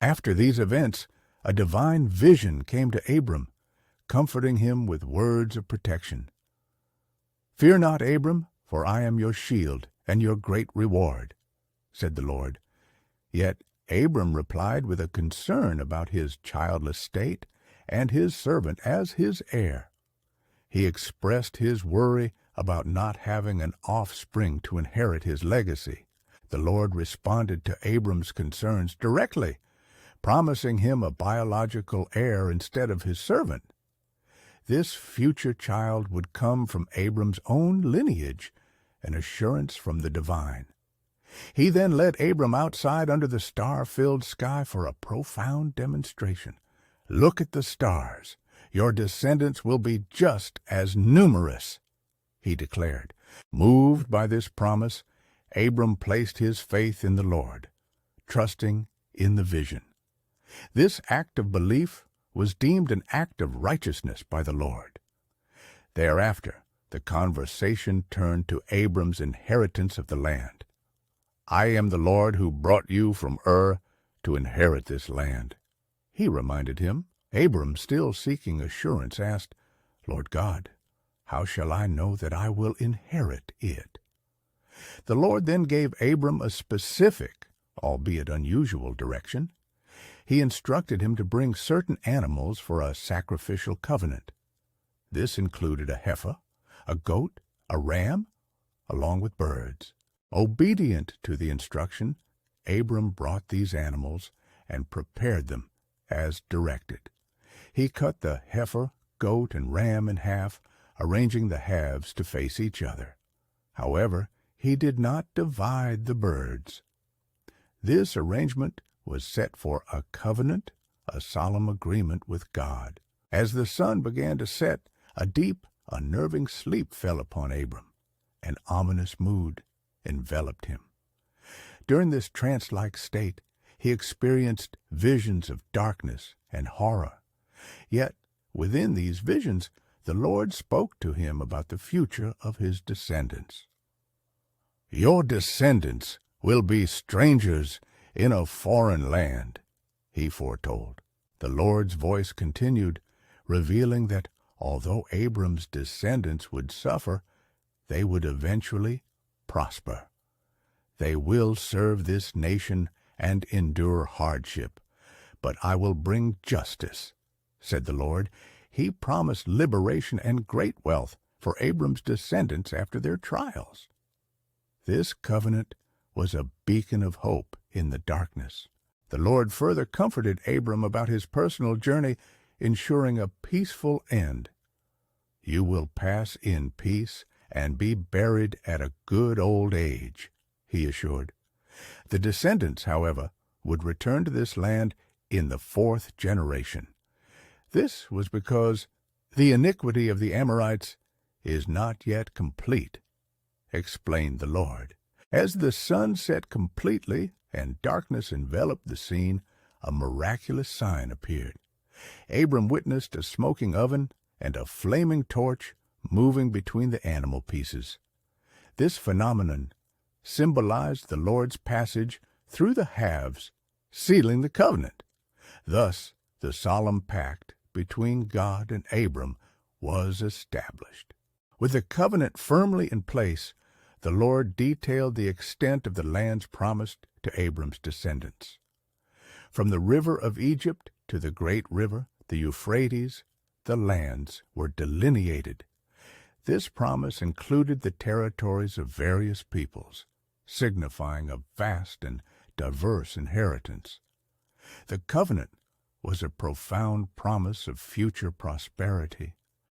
After these events, a divine vision came to Abram, comforting him with words of protection. "Fear not, Abram, for I am your shield and your great reward," said the Lord. Yet Abram replied with a concern about his childless state and his servant as his heir. He expressed his worry about not having an offspring to inherit his legacy. The Lord responded to Abram's concerns directly, promising him a biological heir instead of his servant. This future child would come from Abram's own lineage, an assurance from the divine. He then led Abram outside under the star-filled sky for a profound demonstration. "Look at the stars. Your descendants will be just as numerous," he declared. Moved by this promise, Abram placed his faith in the Lord, trusting in the vision. This act of belief was deemed an act of righteousness by the Lord. Thereafter, the conversation turned to Abram's inheritance of the land. "I am the Lord who brought you from Ur to inherit this land," he reminded him. Abram, still seeking assurance, asked, "Lord God, how shall I know that I will inherit it?" The Lord then gave Abram a specific, albeit unusual, direction. He instructed him to bring certain animals for a sacrificial covenant. This included a heifer, a goat, a ram, along with birds. Obedient to the instruction, Abram brought these animals and prepared them as directed. He cut the heifer, goat, and ram in half, arranging the halves to face each other. However, he did not divide the birds. This arrangement was set for a covenant, a solemn agreement with God. As the sun began to set, a deep, unnerving sleep fell upon Abram. An ominous mood enveloped him. During this trance-like state, he experienced visions of darkness and horror. Yet, within these visions, the Lord spoke to him about the future of his descendants. "Your descendants will be strangers in a foreign land," he foretold. The Lord's voice continued, revealing that although Abram's descendants would suffer, they would eventually prosper. "They will serve this nation and endure hardship, but I will bring justice," said the Lord. He promised liberation and great wealth for Abram's descendants after their trials. This covenant was a beacon of hope in the darkness. The Lord further comforted Abram about his personal journey, ensuring a peaceful end. "You will pass in peace and be buried at a good old age," he assured. The descendants, however, would return to this land in the 4th generation. This was because the iniquity of the Amorites is not yet complete, explained the Lord. As the sun set completely and darkness enveloped the scene, a miraculous sign appeared. Abram witnessed a smoking oven and a flaming torch moving between the animal pieces. This phenomenon symbolized the Lord's passage through the halves, sealing the covenant. Thus, the solemn pact between God and Abram was established. With the covenant firmly in place, the Lord detailed the extent of the lands promised to Abram's descendants. From the river of Egypt to the great river, the Euphrates, the lands were delineated. This promise included the territories of various peoples, signifying a vast and diverse inheritance. The covenant was a profound promise of future prosperity,